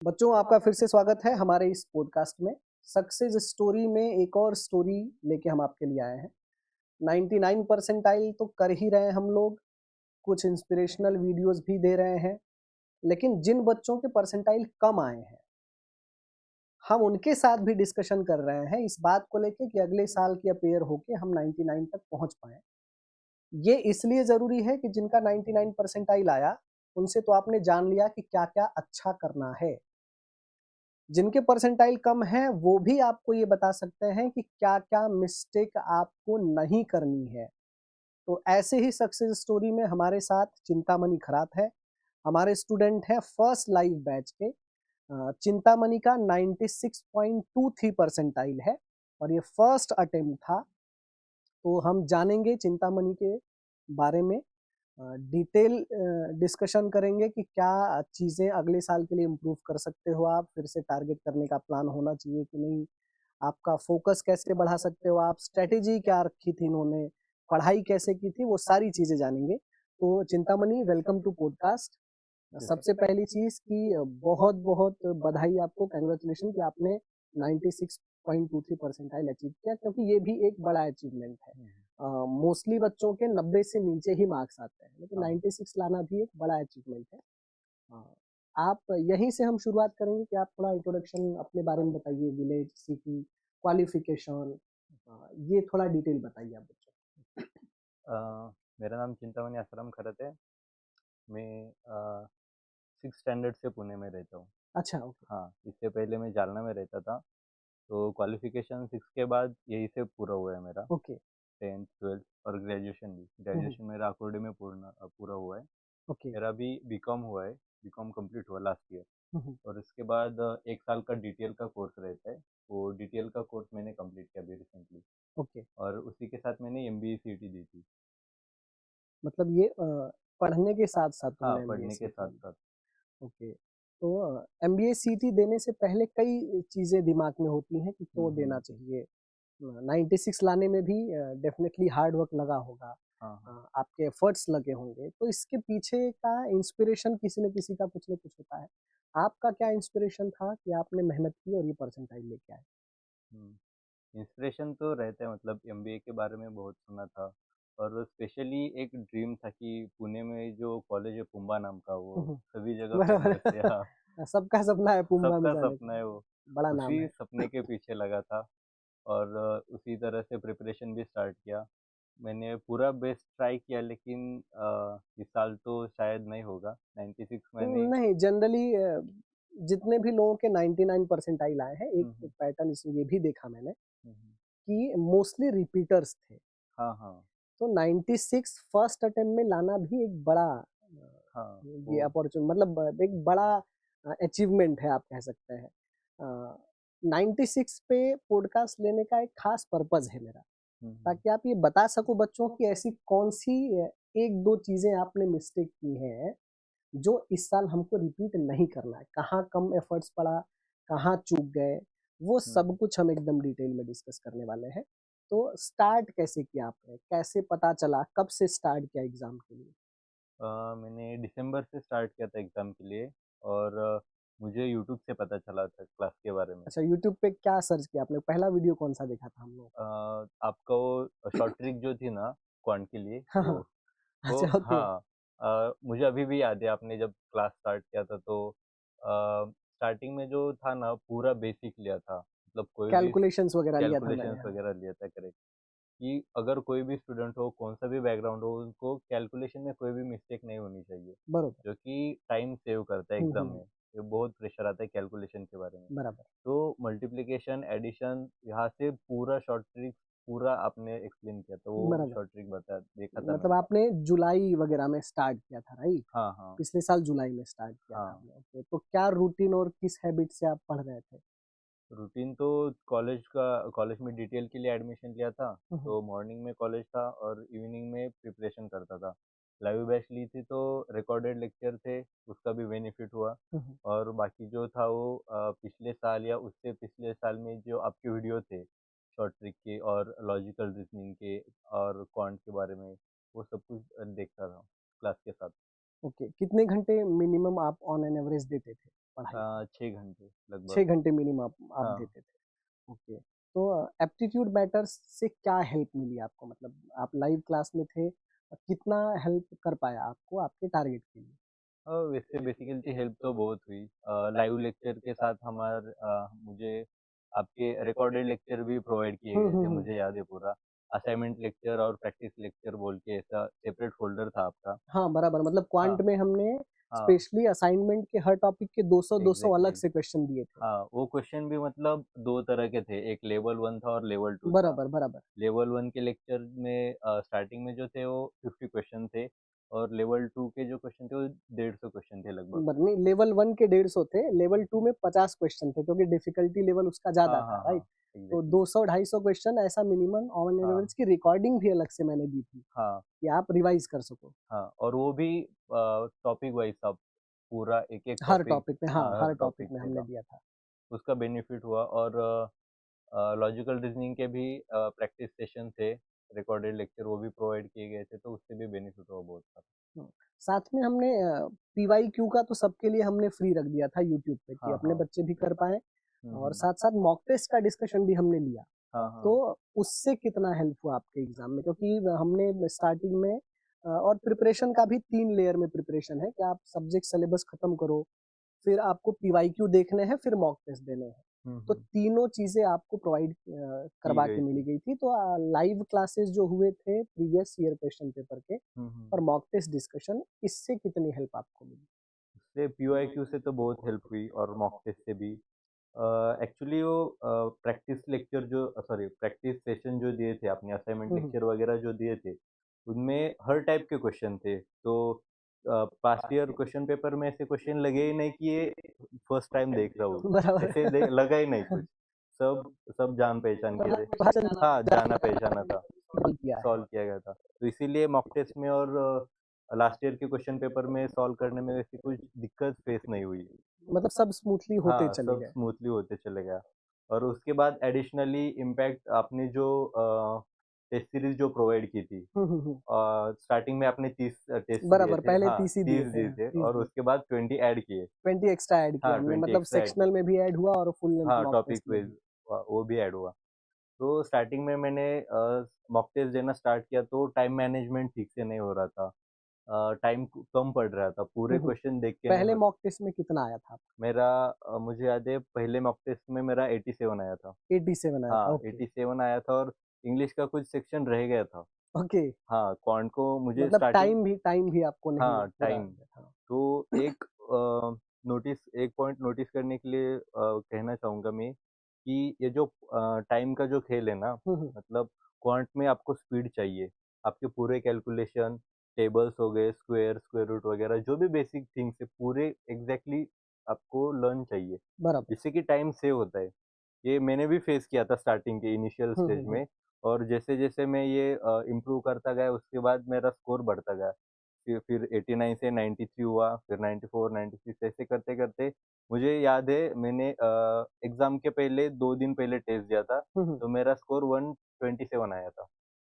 बच्चों, आपका फिर से स्वागत है हमारे इस पॉडकास्ट में। सक्सेस स्टोरी में एक और स्टोरी लेके हम आपके लिए आए हैं। 99 परसेंटाइल तो कर ही रहे हैं हम लोग, कुछ इंस्पिरेशनल वीडियोस भी दे रहे हैं, लेकिन जिन बच्चों के परसेंटाइल कम आए हैं, हम उनके साथ भी डिस्कशन कर रहे हैं इस बात को लेके कि अगले साल की अपेयर होके हम 99 तक पहुंच पाएँ। ये इसलिए ज़रूरी है कि जिनका 99 परसेंटाइल आया, उनसे तो आपने जान लिया कि क्या-क्या अच्छा करना है। जिनके परसेंटाइल कम हैं, वो भी आपको ये बता सकते हैं कि क्या-क्या मिस्टेक आपको नहीं करनी है। तो ऐसे ही सक्सेस स्टोरी में हमारे साथ चिंतामणि खरात है। हमारे स्टूडेंट हैं फर्स्ट लाइव बैच के। चिंतामणि का 96.23 परसेंटाइल है और ये फर्स्ट अटेम्प्ट था। तो हम जानेंगे चिंतामणि के बारे में, डिटेल डिस्कशन करेंगे कि क्या चीज़ें अगले साल के लिए इम्प्रूव कर सकते हो आप, फिर से टारगेट करने का प्लान होना चाहिए कि नहीं, आपका फोकस कैसे बढ़ा सकते हो आप, स्ट्रैटेजी क्या रखी थी इन्होंने, पढ़ाई कैसे की थी, वो सारी चीज़ें जानेंगे। तो चिंतामणि, वेलकम टू पॉडकास्ट। सबसे पहली चीज़ कि बहुत-बहुत बधाई आपको, कांग्रेचुलेशन कि आपने 96.23 परसेंटाइल अचीव किया, क्योंकि ये भी एक बड़ा अचीवमेंट है। मोस्टली बच्चों के 90 से नीचे ही मार्क्स आते हैं, लेकिन 96 लाना भी एक बड़ा अचीवमेंट है। हाँ, आप यहीं से हम शुरुआत करेंगे कि आप थोड़ा इंट्रोडक्शन अपने बारे में बताइए, विलेज, सिटी, क्वालिफिकेशन, ये थोड़ा डिटेल बताइए आप बच्चों अ, मेरा नाम चिंतामणि आसाराम खरत है। मैं 6th स्टैंडर्ड से पुणे में रहता हूँ। को। अच्छा, ओके। हाँ, इससे पहले मैं जालना में रहता था। तो क्वालिफ़िकेशन 6 के बाद यहीं से पूरा हुआ है मेरा, ओके। 10th, 12th और ग्रेजुएशन भी। हम्म। ग्रेजुएशन मेरा अकोर्डी में पूरा हुआ है। ओके। मेरा अभी बीकॉम हुआ है, बीकॉम कंप्लीट हुआ लास्ट ईयर। हम्म। और इसके बाद 1 साल का डीटीएल का कोर्स रहता है। वो डीटीएल का कोर्स मैंने कंप्लीट किया अभी रिसेंटली। ओके। और उसी के साथ मैंने एमबीए सीईटी दी थी। मतलब ये पढ़ने के साथ साथ हाँ, तुमने एमबीए पढ़ने के सीटी दी। साथ-साथ। ओके। तो एमबीए सीटी देने से पहले कई चीज़ें दिमाग में होती हैं कि हुँ, क्यों देना हुँ। चाहिए। 96 लाने में भी डेफिनेटली हार्ड वर्क लगा होगा। हाँ, हाँ। आपके एफर्ट्स लगे होंगे, तो इसके पीछे का इंस्पिरेशन किसी न किसी का कुछ न कुछ होता है। आपका क्या इंस्पिरेशन था कि आपने मेहनत की और ये परसेंटाइल लेके आए? हुँ। इंस्पिरेशन तो रहता है, मतलब एमबीए के बारे में बहुत सुना था। और स्पेशली एक ड्रीम था कि पुणे में जो कॉलेज है पुंबा नाम का, वो हम्म। सभी जगह फेमस है। बराबर। हाँ, सबका सपना है पुम्बा में सबका जाने सपना का। है वो। बड़ा नाम उसी है। सपने के पीछे लगा था। और उसी तरह से प्रिपरेशन भी स्टार्ट किया। मैंने पूरा बेस्ट ट्राई किया, लेकिन इस साल तो शायद नहीं होगा। 96 मैंने। नहीं, जनरली जितने भी लोगों के 99 परसेंटाइल आए हैं, एक हुँ, एक हुँ। पैटर्न इसमें ये भी देखा मैंने हुँ, हुँ। कि मोस्टली रिपीटर्स थे। हाँ, हाँ। तो 96 फर्स्ट अटेम्प्ट में लाना भी एक बड़ा हाँ, ये वो। मतलब एक बड़ा अचीवमेंट है, आप कह सकते हैं। 96 पे पॉडकास्ट लेने का एक खास पर्पज़ है मेरा, हुँ, हुँ। ताकि आप ये बता सको बच्चों की ऐसी कौन-सी 1-2 चीज़ें आपने मिस्टेक की हैं, जो इस साल हमको रिपीट नहीं करना है। कहाँ कम एफर्ट्स पड़ा, कहाँ चूक गए, वो हुँ, सब हुँ। कुछ हम एकदम डिटेल में डिस्कस करने वाले हैं। तो स्टार्ट कैसे किया आपने? कैसे पता चला? कब से स्टार्ट किया एग्ज़ाम के लिए? मैंने दिसंबर से स्टार्ट किया था एग्ज़ाम के लिए। और मुझे यूट्यूब से पता चला था क्लास के बारे में। अच्छा, यूट्यूब पे क्या सर्च किया आपने? पहला वीडियो कौन-सा देखा था हम लोग? आपका वो शॉर्ट ट्रिक जो थी ना क्वांट के लिए, हाँ, हाँ। वो अच्छा, ओके। हाँ। मुझे अभी भी याद है, आपने जब क्लास स्टार्ट किया था तो स्टार्टिंग में जो था ना पूरा बेसिक लिया था, मतलब कोई भी कैलकुलेशंस वगैरह लिया था मैंने, कैलकुलेशंस हाँ। वगैरह लिया था, करेक्ट। कि अगर कोई भी स्टूडेंट हो, कौन सा भी बैकग्राउंड हो, उनको कैलकुलेशन में कोई भी मिस्टेक नहीं होनी चाहिए, बरोबर। जो कि टाइम सेव करता है हुँ, एग्जाम हुँ। में। ये बहुत प्रेशर आता है कैलकुलेशन के बारे में। बराबर। तो मल्टीप्लिकेशन, एडिशन, यहाँ से पूरा शॉर्ट ट्रिक पूरा आपने एक्सप्लेन किया, तो वो बराबर। शॉर्ट ट्रिक बता देखा था मतलब मैंने। आपने जुलाई वगैरह में स्टार्ट किया था, राइट? हाँ, हाँ। पिछले साल जुलाई में स्टार्ट किया था हाँ, आपने, ओके। तो क्या रूटीन और किस हैबिट से आप पढ़ रहे थे? रूटीन तो कॉलेज में डिटेल के लिए एडमिशन लिया था। हुँ, हुँ। तो मॉर्निंग में कॉलेज था और इवनिंग में प्रिपरेशन करता था। लाइव बैच ली थी तो रिकॉर्डेड लेक्चर थे, उसका भी बेनिफिट हुआ। हुँ, हुँ। और बाकी जो था वो पिछले साल या उससे पिछले साल में जो आपके वीडियो थे शॉर्ट ट्रिक के और लॉजिकल रीजनिंग के और क्वांट के बारे में, वो सब कुछ देखता था क्लास के साथ। ओके, कितने घंटे मिनिमम आप ऑन एन एवरेज देते थे पढ़ाई? 6 घंटे लगभग। 6 घंटे मिनिमम आप हाँ। देते थे। ओके। तो एप्टीट्यूड मैटर्स से क्या हेल्प मिली आपको? मतलब आप लाइव क्लास में थे, कितना हेल्प कर पाया आपको आपके टारगेट के लिए? वैसे बेसिकली हेल्प तो बहुत हुई। लाइव लेक्चर के साथ मुझे आपके रिकॉर्डेड लेक्चर भी प्रोवाइड किए हुँ, गए हुँ, थे, हुँ। मुझे याद है पूरा। असाइनमेंट लेक्चर और प्रैक्टिस लेक्चर बोल के ऐसा सेपरेट फ़ोल्डर था आपका। हाँ, बराबर मतलब क्वांट हाँ, में हमने हाँ, स्पेशली असाइनमेंट के हर टॉपिक के 200-200 अलग एग्ज़ैक्टली। से क्वेश्चन दिए थे। हाँ, वो क्वेश्चन भी मतलब 2 तरह के थे, एक लेवल 1 था और लेवल 2 था। बराबर, बराबर। लेवल 1 के लेक्चर में स्टार्टिंग में जो थे वो 50 क्वेश्चन थे और लेवल 2 के जो क्वेश्चन थे वो 150 क्वेश्चन थे लगभग। नहीं, लेवल 1 के 150 थे, लेवल 2 में 50 क्वेश्चन थे क्योंकि डिफिकल्टी लेवल उसका ज़्यादा हाँ, था, हाँ, राइट? हाँ, तो एग्ज़ैक्टली। 200-250 क्वेश्चन ऐसा मिनिमम ऑन हाँ, एवरेज की रिकॉर्डिंग भी अलग से मैंने दी थी, हाँ, कि आप रिवाइज़ कर सको। हाँ और वो भी टॉपिक वाइज़ था, पूरा एक-एक हर टॉपिक। टॉपिक में हाँ, हाँ, हर हर टॉपिक टॉपिक में पे हमने था। दिया था। उसका बेनिफिट हुआ और लॉजिकल रीज़निंग के भी प्रैक्टिस सेशन थे, रिकॉर्डेड लेक्चर वो भी प्रोवाइड किए गए थे, तो उससे भी बेनिफिट हुआ बहुत सारा। हुँ, साथ में हमने पीवाईक्यू का तो सबके लिए हमने फ्री रख दिया था यूट्यूब पे कि हाँ, अपने हाँ। बच्चे भी कर पाएँ हुँ, और हुँ। साथ-साथ मॉक टेस्ट का डिस्कशन भी हमने लिया। हाँ, हाँ। तो उससे कितना हेल्प हुआ आपके एग्ज़ाम में? क्योंकि हमने स्टार्टिंग में और प्रिपरेशन का भी 3 लेयर में प्रिपरेशन है कि आप सब्जेक्ट सिलेबस खत्म करो, फिर आपको पीवाईक्यू देखने हैं, फिर मॉक टेस्ट देने हैं। हुँ, तो हुँ। तीनों चीज़ें आपको प्रोवाइड की करवा के गई मिली थी। गई थी। तो लाइव क्लासेस जो हुए थे प्रीवियस ईयर क्वेश्चन पेपर के हुँ, हुँ। और मॉक टेस्ट डिस्कशन, इससे कितनी हेल्प आपको मिली? उससे पीवाईक्यू से तो बहुत हेल्प हुई और मॉक टेस्ट से भी। एक्चुअली वो प्रैक्टिस लेक्चर जो सॉरी प्रैक्टिस सेशन जो दिए थे आपने असाइनमेंट हुँ, हुँ। लेक्चर वगैरह जो दिए थे, उनमें हर टाइप के क्वेश्चन थे। तो पास्ट ईयर क्वेश्चन पेपर में ऐसे क्वेश्चन लगे ही नहीं कि ये फर्स्ट टाइम देख रहा हूँ, बराबर। ऐसे दे लगा ही नहीं कुछ। सब सब जान-पहचान के मतलब थे। विभाजन हाँ, जाना-पहचाना था। सॉल्व किया है। सॉल्व किया गया था। तो इसीलिए मॉक टेस्ट में और लास्ट ईयर के क्वेश्चन पेपर में सॉल्व करने में वैसे कुछ दिक्कत फेस नहीं हुई। मतलब सब स्मूथली होते हाँ, चले सब गए। स्मूथली होते चले गया और उसके बाद एडिशनली इम्पैक्ट आपने जो टेस्ट सीरीज़ जो प्रोवाइड की थी हुँ, हुँ, हुँ। स्टार्टिंग में आपने 30 टेस्ट दिए बराबर, थे पहले हाँ, 30 ही दिए 30 थे, दिए हाँ, थे 30 और दिए। उसके बाद 20 ऐड किए। 20 एक्स्ट्रा ऐड किया हाँ, हमने 20 मतलब एक्स्ट्रा ऐड किए। सेक्शनल में भी ऐड हुआ और फुल लेंथ हाँ, मॉक टॉपिक टेस्ट में वाइज़ भी। वो भी ऐड हुआ। तो स्टार्टिंग में मैंने मॉक टेस्ट देना स्टार्ट किया तो टाइम मैनेजमेंट ठीक से नहीं हो रहा था। टाइम कम पड़ रहा था, पूरे हुँ, हुँ। क्वेश्चन देख के नहीं पहले हो मॉक टेस्ट में कितना आया था आपका? मेरा मुझे याद है पहले मॉक टेस्ट में मेरा 87 आया था। 87 आया था, हाँ, ओके, 87 आया था और इंग्लिश का कुछ सेक्शन रह गया था। ओके। हाँ, क्वांट को मुझे मतलब स्टार्टिंग टाइम भी आपको नहीं हाँ, पूरा टाइम। दिया था। तो एक पॉइंट नोटिस करने के लिए कहना चाहूँगा मैं कि ये जो टाइम का जो खेल है ना, हुँ, हुँ। मतलब क्वांट में आपको स्पीड चाहिए। आपके पूरे कैलकुलेशन, टेबल्स हो गए, स्क्वायर रूट वगैरह जो भी बेसिक थिंग्स है, पूरे एग्ज़ैक्टली आपको लर्न चाहिए, बराबर। जिससे कि टाइम सेव होता है। ये मैंने भी फेस किया था स्टार्टिंग के इनिशियल हुँ, स्टेज हुँ, हुँ। में और जैसे-जैसे मैं ये इम्प्रूव करता गया उसके बाद मेरा स्कोर बढ़ता गया। फिर 89 से 93 हुआ, फिर 94, 96 ऐसे करते-करते मुझे याद है मैंने एग्ज़ाम के पहले 2 दिन पहले टेस्ट दिया था, हुँ, हुँ। तो मेरा स्कोर 127 आया था।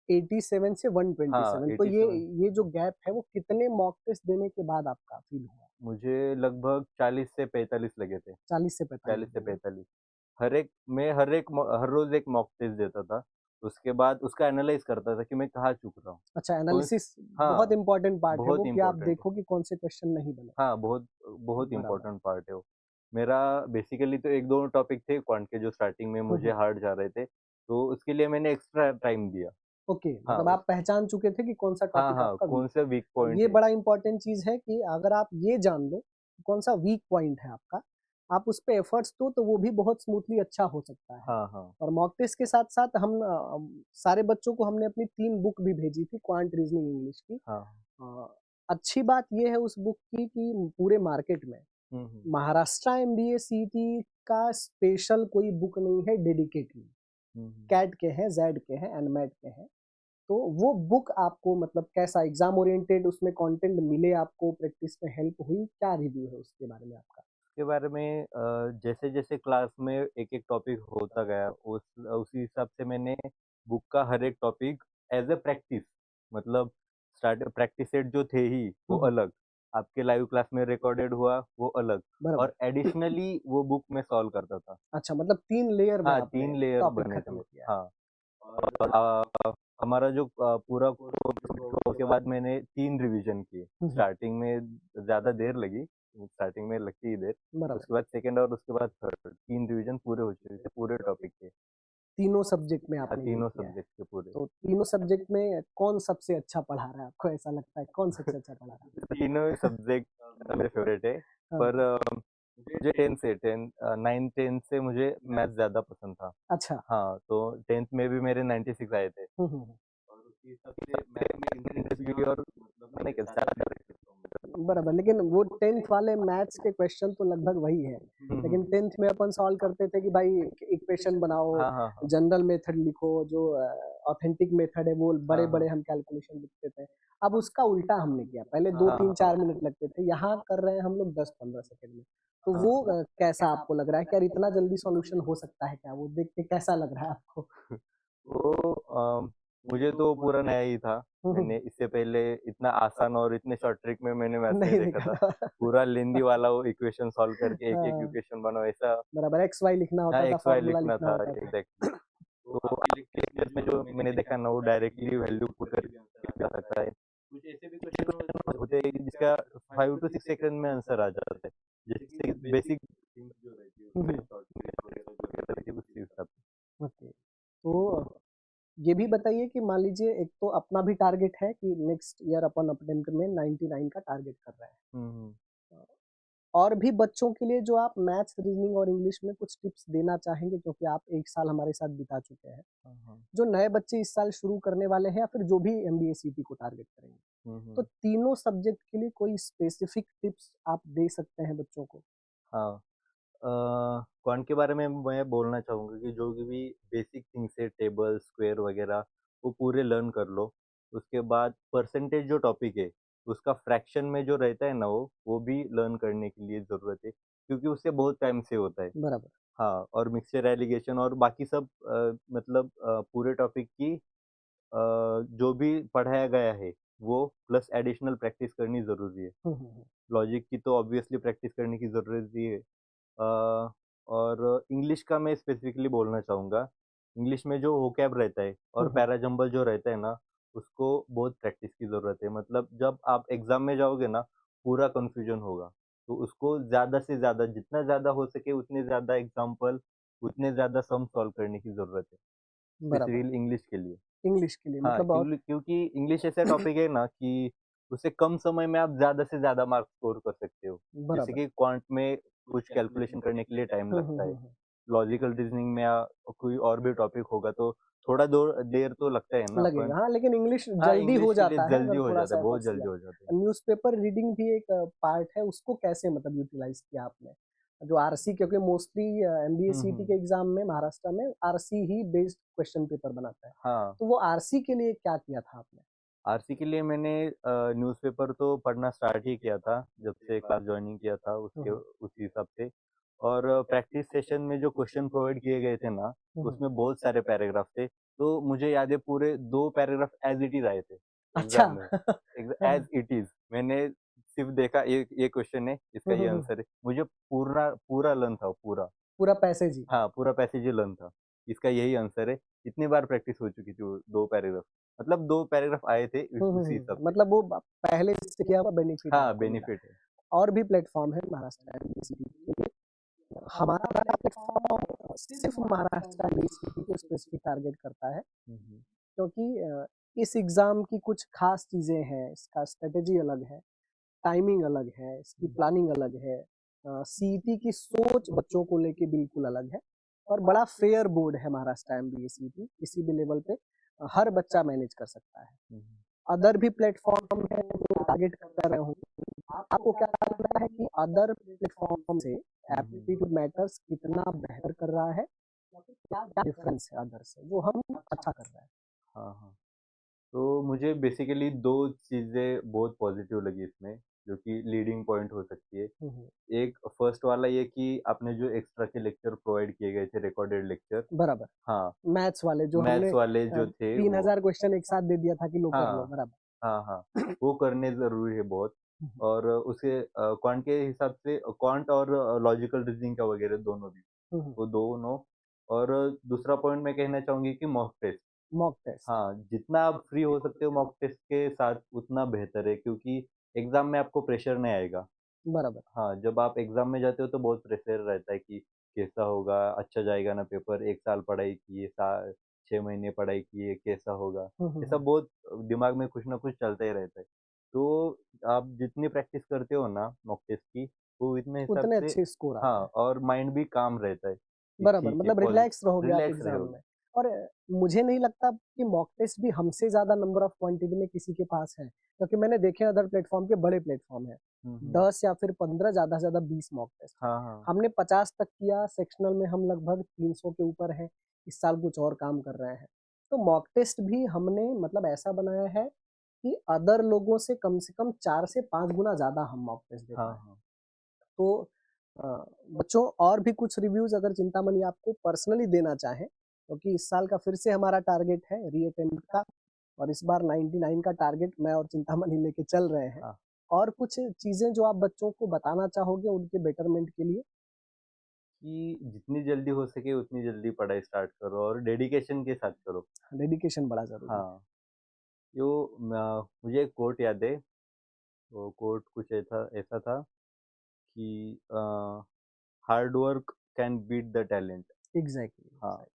87 से हाँ, 127 तो 87 ये जो गैप है वो कितने मॉक टेस्ट देने के बाद आपका फ़ील हुआ? मुझे लगभग 40 से 45 लगे थे, 40 से 45 40 से दिन ना? 45। हर रोज़ एक मॉक टेस्ट देता था, उसके बाद उसका एनालाइज़ करता था कि मैं कहाँ चूक रहा हूँ। अच्छा कौन स एनालिसिस बहुत हाँ, इम्पोर्टेंट पार्ट है बहुत वो कि आप इम्पोर्टेंट है। देखो कि कौन से क्वेश्चन नहीं बने। हाँ, बहुत बहुत बराबर। इम्पोर्टेंट पार्ट है वो। मेरा बेसिकली तो 1-2 टॉपिक थे क्वांट के जो स्टार्टिंग में हुँ, मुझे हुँ। हार्ड जा रहे थे, तो उसके लिए मैंने एक्स्ट्रा टाइम दिया। ओके हाँ, मतलब आप पहचान चुके थे कि कौन-सा हाँ, टॉपिक हाँ, आपका वीक कौन सा है। वीक और पॉइंट ये है। बड़ा इम्पोर्टेंट चीज़ है कि अगर आप ये जान लो कि कौन-सा वीक पॉइंट है आपका, आप उस पे एफर्ट्स दो तो वो भी बहुत स्मूथली अच्छा हो सकता है। हाँ, हाँ। और मॉक टेस्ट के साथ-साथ हम सारे बच्चों को हमने अपनी 3 बुक भी भेजी थी क्वांट, रीजनिंग, इंग्लिश की। हाँ। अ, अच्छी बात ये है उस बुक की कि पूरे मार्केट में हुँ, हुँ। महाराष्ट्र एमबीए सीईटी का स्पेशल कोई बुक नहीं है डेडिकेटली। हुँ, हुँ। कैट के हैं, ज़ेड के हैं, एनमेट के हैं। तो वो बुक आपको मतलब कैसा एग्ज़ाम ओरिएंटेड उसमें कंटेंट मिले आपको, प्रैक्टिस में हेल्प हुई? क्या रिव्यू है उसके बारे में आपका? उसके बारे में जैसे-जैसे क्लास में एक-एक टॉपिक होता गया, उसी हिसाब से मैंने बुक का हर एक टॉपिक एज़ अ प्रैक्टिस मतलब स्टार्ट प्रैक्टिस सेट जो थे ही, वो हुँ, हुँ। अलग। आपके लाइव क्लास में रिकॉर्डेड हुआ वो अलग, बराबर। और एडिशनली वो बुक में सॉल्व करता था। अच्छा, मतलब 3 लेयर में हाँ, आपने 3 लेयर टॉपिक बने थे खत्म वो। किया है। हाँ, और हमारा जो पूरा कोर्स हुआ उसके बाद मैंने 3 रिवीजन किए। स्टार्टिंग में ज़्यादा देर लगी, स्टार्टिंग में लगती ही देर, बराबर। उसके बाद सेकंड और उसके बाद थर्ड, 3 रिवीजन पूरे हो चुके थे पूरे टॉपिक के। तीनों सब्जेक्ट में हाँ, आपने ये तीनों किया है। सब्जेक्ट के पूरे। तो तीनों सब्जेक्ट में कौन सबसे अच्छा पढ़ा रहा है आपको, ऐसा लगता है कौन सबसे अच्छा पढ़ा रहा है? तीनों सब्जेक्ट मेरे फेवरेट है, हाँ। पर मुझे 9th 10th से मुझे मैथ्स ज़्यादा पसंद था। अच्छा। हाँ, तो 10th में भी मेरे 96 आए थे। हुँ, हुँ, हुँ। और उसी हिसाब से मैथ में इंटरेस्ट भी, और मैंने क्या ज़्यादा बराबर, लेकिन वो 10th वाले मैथ्स के क्वेश्चन तो लगभग वही है। लेकिन 10th में अपन सॉल्व करते थे कि भाई इक्वेशन बनाओ, हाँ, हाँ, हाँ। जनरल मेथड लिखो, जो ऑथेंटिक मेथड है वो हाँ, बड़े-बड़े हाँ। हम कैलकुलेशन लिखते थे। अब उसका उल्टा हमने किया, पहले 2, हाँ, 3, हाँ, 4 हाँ। मिनट लगते थे, यहाँ कर रहे हैं हम लोग 10-15 सेकंड में। तो हाँ, वो हाँ। कैसा आपको लग रहा है? क्या इतना जल्दी सॉल्यूशन हो सकता है क्या? वो देख के कैसा लग रहा है आपको? वो मुझे तो पूरा नया ही था। हुँ, मैंने हुँ। इससे पहले इतना आसान और इतने शॉर्ट ट्रिक में मैंने मैथ नहीं नहीं देखा देखा था। था। पूरा लेंदी वाला वो इक्वेशन सॉल्व करके एक-एक हाँ, इक्वेशन बनाओ, ऐसा। बराबर एक्स, वाई लिखना हाँ, होता था, एक्स वाई फॉर्मूला लिखना लिखना था होता था। एग्ज़ैक्टली। तो आपके लेक्चर्स में जो मैंने देखा ना, वो डायरेक्टली वैल्यू पुट करके आ सकता है। कुछ ऐसे भी क्वेश्चन होते हैं जिसका 5 टू 6 सेकंड में आंसर आ जाता है। जैसे कि बेसिक थिंग्स जो रहती है हुँ, उसमें हुँ। शॉर्ट वगैरह रहती है उस हिसाब से। ओके। तो ये भी बताइए कि मान लीजिए एक तो अपना भी टारगेट है कि नेक्स्ट ईयर अपन अटेम्प्ट में 99 का टारगेट कर रहे हैं। हुँ, हुँ। और भी बच्चों के लिए जो आप मैथ्स, रीजनिंग और इंग्लिश में कुछ टिप्स देना चाहेंगे, क्योंकि आप 1 साल हमारे साथ बिता चुके हैं। हाँ, हाँ। जो नए बच्चे इस साल शुरू करने वाले हैं या फिर जो भी एमबीए सीटी को टारगेट करेंगे, हुँ, तो हुँ। तीनों सब्जेक्ट के लिए कोई स्पेसिफिक टिप्स आप दे सकते हैं बच्चों को? हाँ। क्वांट के बारे में मैं बोलना चाहूँगा कि जो भी बेसिक थिंग्स है, टेबल, स्क्वायर वगैरह, वो पूरे लर्न कर लो। उसके बाद परसेंटेज जो टॉपिक है, उसका फ्रैक्शन में जो रहता है ना वो भी लर्न करने के लिए ज़रूरत है, क्योंकि उससे बहुत टाइम सेव होता है। बराबर। हाँ, और मिक्सचर एलिगेशन और बाकी सब मतलब पूरे टॉपिक की जो भी पढ़ाया गया है, वो प्लस एडिशनल प्रैक्टिस करनी ज़रूरी है। हुँ, हुँ, हुँ। लॉजिक की तो ऑब्वियसली प्रैक्टिस करने की ज़रूरत ही है। और इंग्लिश का मैं स्पेसिफिकली बोलना चाहूँगा। इंग्लिश में जो वोकैब रहता है हुँ, और हुँ। पैराजंबल जो रहता है ना, उसको बहुत प्रैक्टिस की ज़रूरत है। मतलब जब आप एग्ज़ाम में जाओगे ना, पूरा कन्फ्यूज़न होगा। तो उसको ज़्यादा से ज़्यादा, जितना ज़्यादा हो सके उतने ज़्यादा एग्ज़ाम्पल, उतने ज़्यादा सम सॉल्व करने की ज़रूरत है, बराबर। स्पेसिफिकली इंग्लिश के लिए। इंग्लिश के लिए हाँ, मतलब और क्योंकि इंग्लिश ऐसा टॉपिक है ना कि उससे कम समय में आप ज़्यादा से ज़्यादा मार्क्स स्कोर कर सकते हो। जैसे बराबर। कि क्वांट में कुछ कैलकुलेशन करने के लिए टाइम हुँ, हुँ, लगता है। हुँ, हुँ। लॉजिकल रीज़निंग में या कोई और भी टॉपिक होगा तो थोड़ा दो देर तो लगता है ना, पर लगेगा, हाँ, लेकिन इंग्लिश हाँ, जल्दी हो इंग्लिश के लिए जाता है जल्दी अगर हो जाता थोड़ा-सा है, बहुत एफर्ट्स जल्दी दिया। हो जाता है। न्यूज़पेपर रीडिंग भी एक पार्ट है, उसको कैसे मतलब यूटिलाइज़ किया आपने? जो आरसी, क्योंकि मोस्टली एमबीए हुँ, सीटी हुँ। के एग्ज़ाम में महाराष्ट्र में आरसी ही बेस्ड क्वेश्चन पेपर बनाता है। हाँ, तो वो आरसी के लिए क्या किया था आपने? आरसी के लिए मैंने न्यूज़पेपर तो पढ़ना स्टार्ट ही किया था, जब से क्लास जॉइनिंग किया था हुँ, उसके हुँ। उसी हिसाब से। और प्रैक्टिस सेशन में जो क्वेश्चन प्रोवाइड किए गए थे ना, हुँ, हुँ। उसमें बहुत सारे पैराग्राफ थे, तो मुझे याद है पूरे 2 पैराग्राफ एज़ इट इज़ आए थे अच्छा। एग्ज़ाम में। एज़ इट इज़ मैंने सिर्फ़ देखा ये क्वेश्चन है, इसका हुँ, ये हुँ, हुँ। आंसर है। मुझे पूरा पूरा लर्न था पूरा। पूरा पैसेज ही। हाँ, पूरा पैसेज ही लर्न था। इसका यही आंसर है। इतनी बार प्रैक्टिस हो चुकी थी वो 2 पैराग्राफ। मतलब 2 पैराग्राफ आए थे हुँ, हुँ, उसी हिसाब हुँ। से। मतलब वो पहले से किया हुआ बेनिफिट हाँ, आपको मिला। बेनिफिट है। और भी प्लेटफ़ॉर्म है महाराष्ट्र एमबीए के लिए। हमारा वाला प्लेटफ़ॉर्म सिर्फ़ महाराष्ट्र एमबीए को स्पेसिफिक टारगेट करता है, हुँ, हुँ। क्योंकि इस एग्ज़ाम की कुछ ख़ास चीज़ें हैं, इसका स्ट्रैटेजी अलग है, टाइमिंग अलग है, इसकी प्लानिंग अलग है। सीईटी की सोच बच्चों को लेके बिल्कुल अलग है और बड़ा फेयर बोर्ड है महाराष्ट्र एमबीए सीईटी, किसी भी लेवल पे हर बच्चा मैनेज कर सकता है। हुँ, हुँ। अदर भी प्लेटफ़ॉर्म है जो टारगेट कर रहे होंगे। आपको क्या लगता है कि अदर प्लेटफ़ॉर्म से हुँ, हुँ। एप्टीट्यूड मैटर्स कितना बेहतर कर रहा है? या फिर क्या डिफरेंस है अदर से, जो हम अच्छा कर रहे हैं? हाँ, हाँ। तो मुझे बेसिकली 2 चीज़ें बहुत पॉज़िटिव लगी इसमें, जो कि लीडिंग पॉइंट हो सकती है। हुँ, हुँ। एक फर्स्ट वाला ये कि आपने जो एक्स्ट्रा के लेक्चर प्रोवाइड किए गए थे, रिकॉर्डेड लेक्चर। बराबर। हाँ, मैथ्स वाले जो हमने मैथ्स वाले जो थे वो। 3000 क्वेश्चन एक साथ दे दिया था कि लो कर लो, हाँ, बराबर। हाँ, हाँ। वो करने ज़रूरी है बहुत। हम्म, और उसके क्वांट के हिसाब से क्वांट और लॉजिकल रीजनिंग का वगैरह दोनों भी, हम्म। वो दोनों। और दूसरा पॉइंट मैं कहना चाहूँगी कि मॉक टेस्ट। Mock test. हाँ, जितना आप फ्री हो सकते हो मॉक टेस्ट के साथ उतना बेहतर है, क्योंकि एग्ज़ाम में आपको प्रेशर नहीं आएगा। बराबर। हाँ, जब आप एग्ज़ाम में जाते हो तो बहुत प्रेशर रहता है कि कैसा होगा, अच्छा जाएगा ना पेपर, 1 साल पढ़ाई की है, 6 महीने पढ़ाई की है, कैसा होगा? ऐसा हम्म। बहुत दिमाग में कुछ ना कुछ चलता ही रहता है। तो आप जितनी प्रैक्टिस करते हो ना मॉक टेस्ट की, वो इतने हिसाब उतने से। अच्छे स्कोर हाँ, आते हैं। और माइंड भी काम रहता है कि बराबर, ठीक है, मतलब रिलैक्स रहोगे आप रिलैक्स एग्जाम रहोगे। में। और मुझे नहीं लगता कि मॉक टेस्ट भी हमसे ज्यादा नंबर ऑफ क्वांटिटी में किसी के पास है, क्योंकि मैंने देखे अदर प्लेटफॉर्म के बड़े प्लेटफॉर्म है, हुँ, हुँ। 10 या फिर 15, ज्यादा से ज्यादा 20 मॉक टेस्ट है। हाँ, हाँ। हमने 50 तक किया, सेक्शनल में हम लगभग 300 के ऊपर हैं, इस साल कुछ और काम कर रहे हैं। तो मॉक टेस्ट भी हमने मतलब ऐसा बनाया है कि अदर लोगों से कम 4 से 5 गुना ज्यादा हम मॉक टेस्ट दे हाँ, पाए। हाँ। तो अ, बच्चों, और भी कुछ रिव्यूज अगर चिंतामणि आपको पर्सनली देना चाहें, क्योंकि इस साल का फिर से हमारा टारगेट है रीअटेम्प्ट का, और इस बार 99 का टारगेट मैं और चिंतामणि लेके चल रहे हैं। हाँ, और कुछ चीजें जो आप बच्चों को बताना चाहोगे उनके बेटरमेंट के लिए? कि जितनी जल्दी हो सके उतनी जल्दी पढ़ाई स्टार्ट करो और डेडिकेशन के साथ करो। डेडिकेशन बड़ा जरूरी है। हाँ, यो मुझे एक कोट याद है, वो कोट कुछ ऐसा ऐसा था कि hard work can beat the talent. Exactly, हाँ, exactly.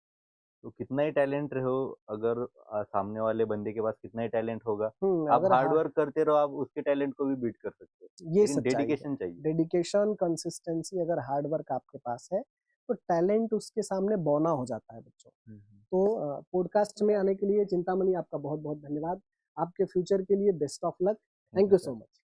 तो कितना ही टैलेंट रहो, अगर सामने वाले बंदे के पास कितना ही टैलेंट होगा, आप अगर हार्ड हाँ, वर्क करते रहो, आप उसके टैलेंट को भी बीट कर सकते हो। ये लेकिन सच्चाई है। डेडिकेशन चाहिए। डेडिकेशन, कंसिस्टेंसी, अगर हार्ड वर्क आपके पास है तो टैलेंट उसके सामने बौना हो जाता है बच्चों। हुँ, हुँ। तो पॉडकास्ट में आने के लिए चिंतामणि आपका बहुत बहुत धन्यवाद। आपके फ्यूचर के लिए best of luck. Thank thank you you sir. So much.